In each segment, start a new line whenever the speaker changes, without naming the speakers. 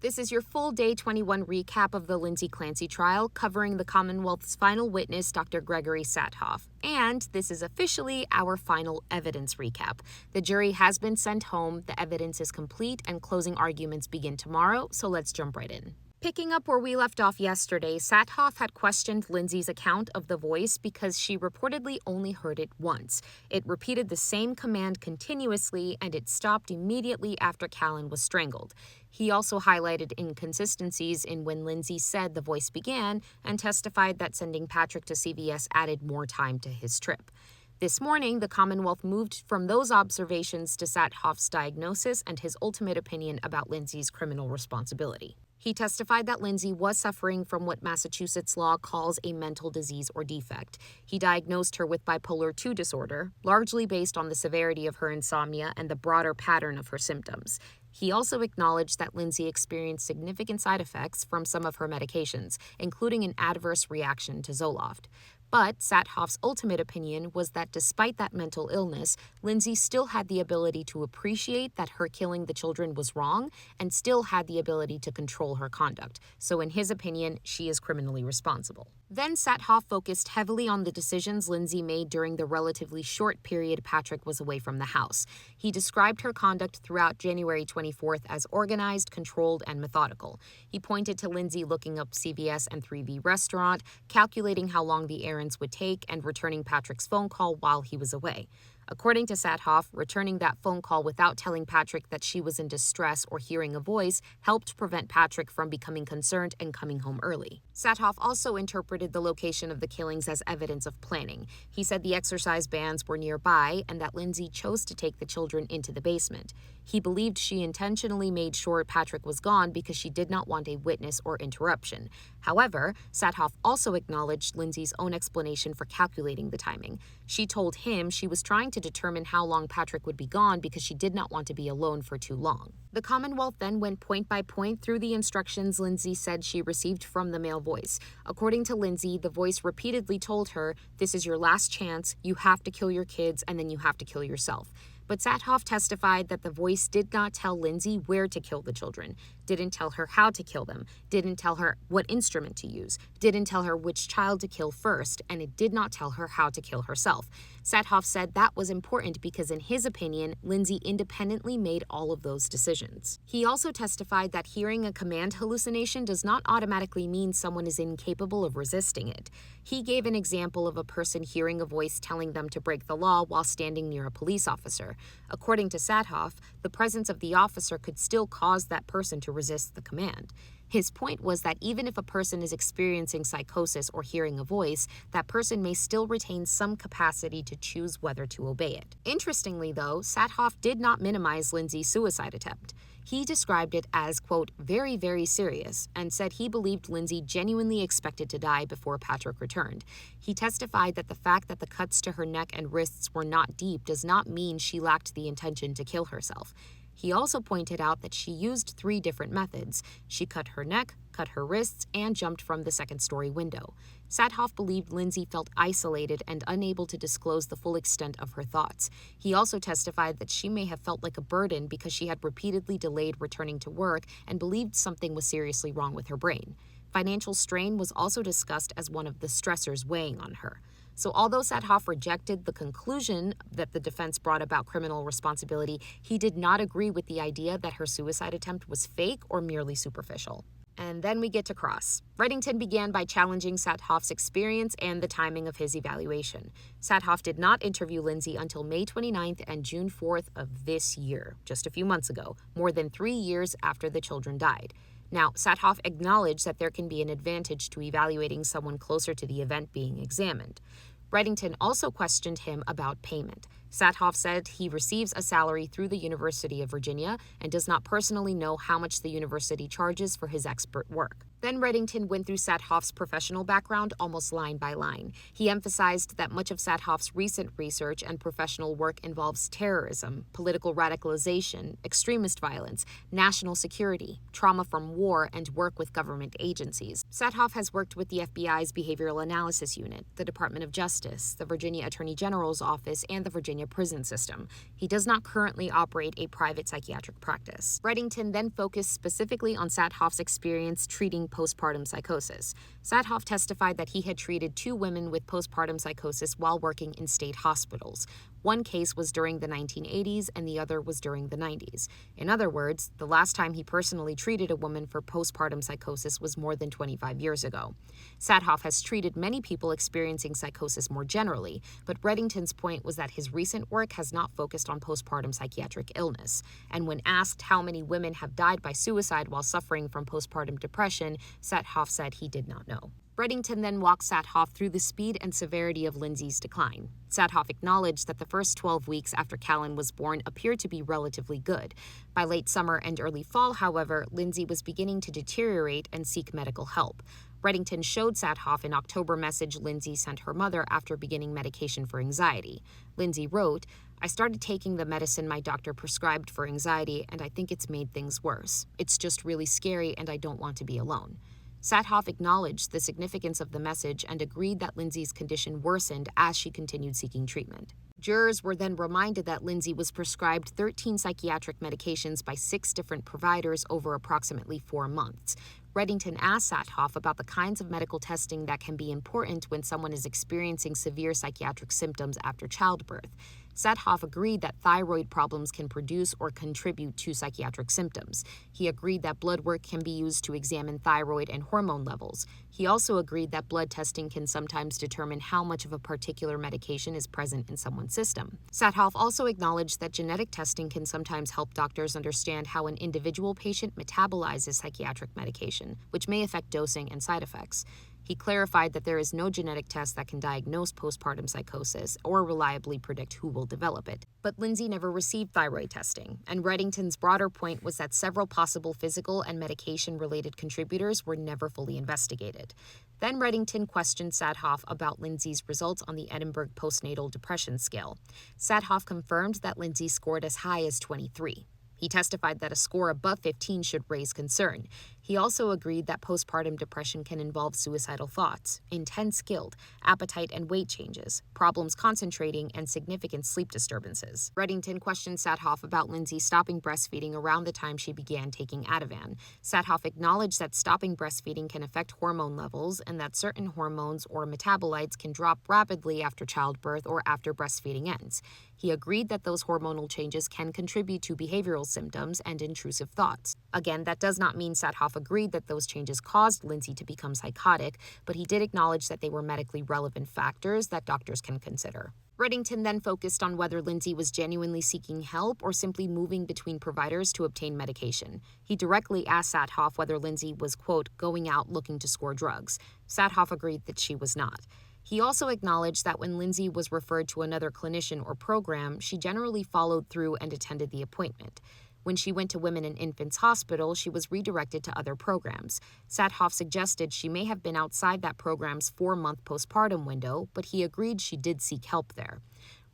This is your full Day 21 recap of the Lindsay Clancy trial, covering the Commonwealth's final witness, Dr. Gregory Saathoff. And this is officially our final evidence recap. The jury has been sent home, the evidence is complete, and closing arguments begin tomorrow, so let's jump right in. Picking up where we left off yesterday, Saathoff had questioned Lindsay's account of the voice because she reportedly only heard it once. It repeated the same command continuously, and it stopped immediately after Callan was strangled. He also highlighted inconsistencies in when Lindsay said the voice began and testified that sending Patrick to CVS added more time to his trip. This morning, the Commonwealth moved from those observations to Saathoff's diagnosis and his ultimate opinion about Lindsay's criminal responsibility. He testified that Lindsay was suffering from what Massachusetts law calls a mental disease or defect. He diagnosed her with bipolar II disorder, largely based on the severity of her insomnia and the broader pattern of her symptoms. He also acknowledged that Lindsay experienced significant side effects from some of her medications, including an adverse reaction to Zoloft. But Saathoff's ultimate opinion was that despite that mental illness, Lindsay still had the ability to appreciate that her killing the children was wrong and still had the ability to control her conduct. So in his opinion, she is criminally responsible. Then Saathoff focused heavily on the decisions Lindsay made during the relatively short period Patrick was away from the house. He described her conduct throughout January 24th as organized, controlled, and methodical. He pointed to Lindsay looking up CVS and 3B restaurant, calculating how long the errands would take, and returning Patrick's phone call while he was away. According to Saathoff, returning that phone call without telling Patrick that she was in distress or hearing a voice helped prevent Patrick from becoming concerned and coming home early. Saathoff also interpreted the location of the killings as evidence of planning. He said the exercise bands were nearby and that Lindsay chose to take the children into the basement. He believed she intentionally made sure Patrick was gone because she did not want a witness or interruption. However, Saathoff also acknowledged Lindsay's own explanation for calculating the timing. She told him she was trying to determine how long Patrick would be gone because she did not want to be alone for too long. The Commonwealth then went point by point through the instructions Lindsay said she received from the male voice. According to Lindsay, the voice repeatedly told her, "This is your last chance, you have to kill your kids, and then you have to kill yourself." But Saathoff testified that the voice did not tell Lindsay where to kill the children, didn't tell her how to kill them, didn't tell her what instrument to use, didn't tell her which child to kill first, and it did not tell her how to kill herself. Saathoff said that was important because in his opinion, Lindsay independently made all of those decisions. He also testified that hearing a command hallucination does not automatically mean someone is incapable of resisting it. He gave an example of a person hearing a voice telling them to break the law while standing near a police officer. According to Saathoff, the presence of the officer could still cause that person to resist the command. His point was that even if a person is experiencing psychosis or hearing a voice, that person may still retain some capacity to choose whether to obey it. Interestingly, though, Saathoff did not minimize Lindsay's suicide attempt. He described it as, quote, very, very serious, and said he believed Lindsay genuinely expected to die before Patrick returned. He testified that the fact that the cuts to her neck and wrists were not deep does not mean she lacked the intention to kill herself. He also pointed out that she used 3 different methods. She cut her neck, cut her wrists, and jumped from the second-story window. Saathoff believed Lindsay felt isolated and unable to disclose the full extent of her thoughts. He also testified that she may have felt like a burden because she had repeatedly delayed returning to work and believed something was seriously wrong with her brain. Financial strain was also discussed as one of the stressors weighing on her. So although Saathoff rejected the conclusion that the defense brought about criminal responsibility, he did not agree with the idea that her suicide attempt was fake or merely superficial. And then we get to cross. Reddington began by challenging Saathoff's experience and the timing of his evaluation. Saathoff did not interview Lindsay until May 29th and June 4th of this year, just a few months ago, more than 3 years after the children died. Now, Saathoff acknowledged that there can be an advantage to evaluating someone closer to the event being examined. Reddington also questioned him about payment. Saathoff said he receives a salary through the University of Virginia and does not personally know how much the university charges for his expert work. Then Reddington went through Saathoff's professional background almost line by line. He emphasized that much of Saathoff's recent research and professional work involves terrorism, political radicalization, extremist violence, national security, trauma from war, and work with government agencies. Saathoff has worked with the FBI's Behavioral Analysis Unit, the Department of Justice, the Virginia Attorney General's Office, and the Virginia Pennsylvania prison system. He does not currently operate a private psychiatric practice. Reddington then focused specifically on Saathoff's experience treating postpartum psychosis. Saathoff testified that he had treated 2 women with postpartum psychosis while working in state hospitals. One case was during the 1980s and the other was during the 90s. In other words, the last time he personally treated a woman for postpartum psychosis was more than 25 years ago. Saathoff has treated many people experiencing psychosis more generally, but Reddington's point was that his recent work has not focused on postpartum psychiatric illness. And when asked how many women have died by suicide while suffering from postpartum depression, Saathoff said he did not know. Reddington then walked Saathoff through the speed and severity of Lindsay's decline. Saathoff acknowledged that the first 12 weeks after Callan was born appeared to be relatively good. By late summer and early fall, however, Lindsay was beginning to deteriorate and seek medical help. Reddington showed Saathoff an October message Lindsay sent her mother after beginning medication for anxiety. Lindsay wrote, "I started taking the medicine my doctor prescribed for anxiety, and I think it's made things worse. It's just really scary, and I don't want to be alone." Saathoff acknowledged the significance of the message and agreed that Lindsay's condition worsened as she continued seeking treatment. Jurors were then reminded that Lindsay was prescribed 13 psychiatric medications by 6 different providers over approximately 4 months. Reddington asked Saathoff about the kinds of medical testing that can be important when someone is experiencing severe psychiatric symptoms after childbirth. Saathoff agreed that thyroid problems can produce or contribute to psychiatric symptoms. He agreed that blood work can be used to examine thyroid and hormone levels. He also agreed that blood testing can sometimes determine how much of a particular medication is present in someone's system. Saathoff also acknowledged that genetic testing can sometimes help doctors understand how an individual patient metabolizes psychiatric medication, which may affect dosing and side effects. He clarified that there is no genetic test that can diagnose postpartum psychosis or reliably predict who will develop it. But Lindsay never received thyroid testing, and Reddington's broader point was that several possible physical and medication-related contributors were never fully investigated. Then Reddington questioned Saathoff about Lindsay's results on the Edinburgh Postnatal Depression Scale. Saathoff confirmed that Lindsay scored as high as 23. He testified that a score above 15 should raise concern. He also agreed that postpartum depression can involve suicidal thoughts, intense guilt, appetite and weight changes, problems concentrating, and significant sleep disturbances. Reddington questioned Saathoff about Lindsay stopping breastfeeding around the time she began taking Ativan. Saathoff acknowledged that stopping breastfeeding can affect hormone levels and that certain hormones or metabolites can drop rapidly after childbirth or after breastfeeding ends. He agreed that those hormonal changes can contribute to behavioral symptoms and intrusive thoughts. Again, that does not mean Saathoff agreed that those changes caused Lindsay to become psychotic, but he did acknowledge that they were medically relevant factors that doctors can consider. Reddington then focused on whether Lindsay was genuinely seeking help or simply moving between providers to obtain medication. He directly asked Saathoff whether Lindsay was, quote, going out looking to score drugs. Saathoff agreed that she was not. He also acknowledged that when Lindsay was referred to another clinician or program, she generally followed through and attended the appointment. When she went to Women and Infants Hospital, she was redirected to other programs. Saathoff suggested she may have been outside that program's 4-month postpartum window, but he agreed she did seek help there.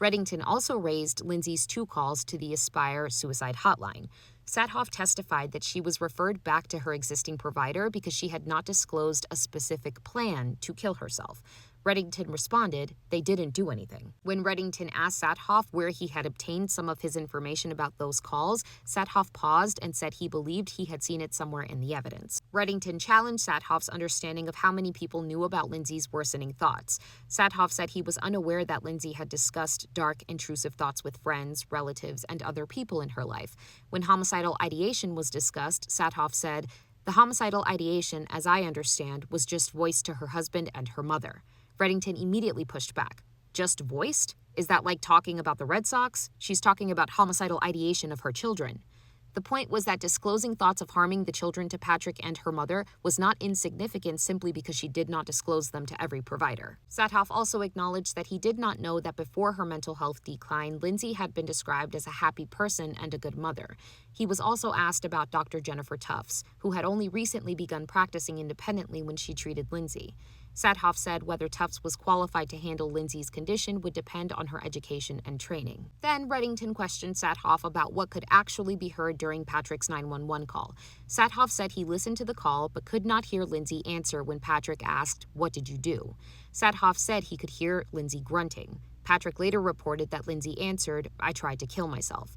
Reddington also raised Lindsay's 2 calls to the Aspire suicide hotline. Saathoff testified that she was referred back to her existing provider because she had not disclosed a specific plan to kill herself. Reddington responded, they didn't do anything. When Reddington asked Saathoff where he had obtained some of his information about those calls, Saathoff paused and said he believed he had seen it somewhere in the evidence. Reddington challenged Saathoff's understanding of how many people knew about Lindsay's worsening thoughts. Saathoff said he was unaware that Lindsay had discussed dark, intrusive thoughts with friends, relatives, and other people in her life. When homicidal ideation was discussed, Saathoff said, the homicidal ideation, as I understand, was just voiced to her husband and her mother. Reddington immediately pushed back. Just voiced? Is that like talking about the Red Sox? She's talking about homicidal ideation of her children. The point was that disclosing thoughts of harming the children to Patrick and her mother was not insignificant simply because she did not disclose them to every provider. Saathoff also acknowledged that he did not know that before her mental health decline, Lindsay had been described as a happy person and a good mother. He was also asked about Dr. Jennifer Tufts, who had only recently begun practicing independently when she treated Lindsay. Saathoff said whether Tufts was qualified to handle Lindsay's condition would depend on her education and training. Then Reddington questioned Saathoff about what could actually be heard during Patrick's 911 call. Saathoff said he listened to the call but could not hear Lindsay answer when Patrick asked, "What did you do?" Saathoff said he could hear Lindsay grunting. Patrick later reported that Lindsay answered, "I tried to kill myself."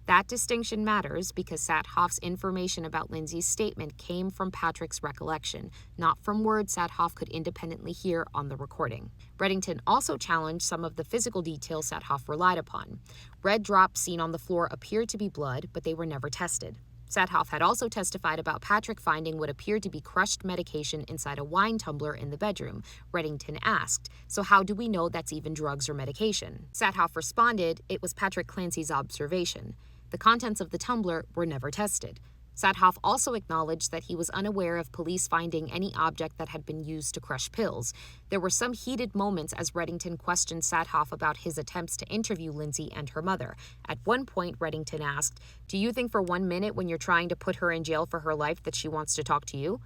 That distinction matters because Saathoff's information about Lindsay's statement came from Patrick's recollection, not from words Saathoff could independently hear on the recording. Reddington also challenged some of the physical details Saathoff relied upon. Red drops seen on the floor appeared to be blood, but they were never tested. Saathoff had also testified about Patrick finding what appeared to be crushed medication inside a wine tumbler in the bedroom. Reddington asked, "So how do we know that's even drugs or medication?" Saathoff responded, "It was Patrick Clancy's observation. The contents of the tumbler were never tested." Saathoff also acknowledged that he was unaware of police finding any object that had been used to crush pills. There were some heated moments as Reddington questioned Saathoff about his attempts to interview Lindsay and her mother. At one point, Reddington asked, "Do you think for 1 minute when you're trying to put her in jail for her life that she wants to talk to you?"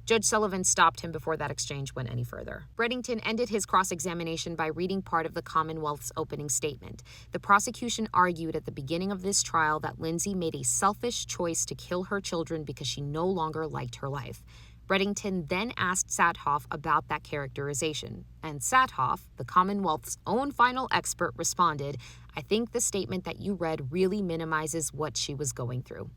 Judge Sullivan stopped him before that exchange went any further. Reddington ended his cross-examination by reading part of the Commonwealth's opening statement. The prosecution argued at the beginning of this trial that Lindsay made a selfish choice to kill her children because she no longer liked her life. Reddington then asked Saathoff about that characterization, and Saathoff, the Commonwealth's own final expert, responded, "I think the statement that you read really minimizes what she was going through."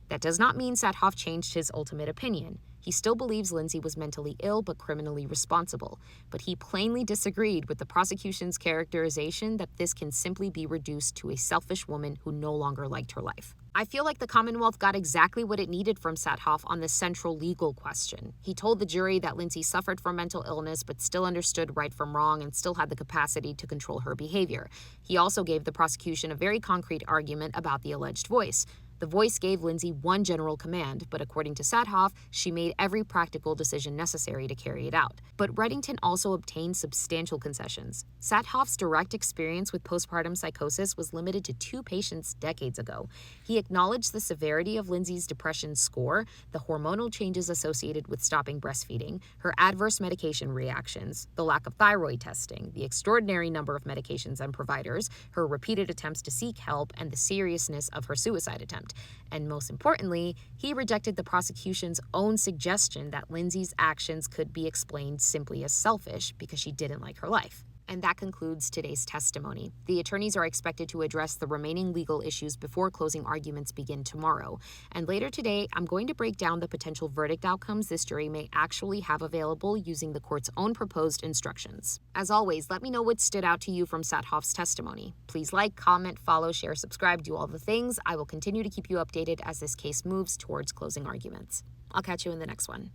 That does not mean Saathoff changed his ultimate opinion. He still believes Lindsay was mentally ill but criminally responsible, but he plainly disagreed with the prosecution's characterization that this can simply be reduced to a selfish woman who no longer liked her life. I feel like the Commonwealth got exactly what it needed from Saathoff on the central legal question. He told the jury that Lindsay suffered from mental illness but still understood right from wrong and still had the capacity to control her behavior. He also gave the prosecution a very concrete argument about the alleged voice. The voice gave Lindsay one general command, but according to Saathoff, she made every practical decision necessary to carry it out. But Reddington also obtained substantial concessions. Saathoff's direct experience with postpartum psychosis was limited to 2 patients decades ago. He acknowledged the severity of Lindsay's depression score, the hormonal changes associated with stopping breastfeeding, her adverse medication reactions, the lack of thyroid testing, the extraordinary number of medications and providers, her repeated attempts to seek help, and the seriousness of her suicide attempt. And most importantly, he rejected the prosecution's own suggestion that Lindsay's actions could be explained simply as selfish because she didn't like her life. And that concludes today's testimony. The attorneys are expected to address the remaining legal issues before closing arguments begin tomorrow. And later today, I'm going to break down the potential verdict outcomes this jury may actually have available using the court's own proposed instructions. As always, let me know what stood out to you from Saathoff's testimony. Please like, comment, follow, share, subscribe, do all the things. I will continue to keep you updated as this case moves towards closing arguments. I'll catch you in the next one.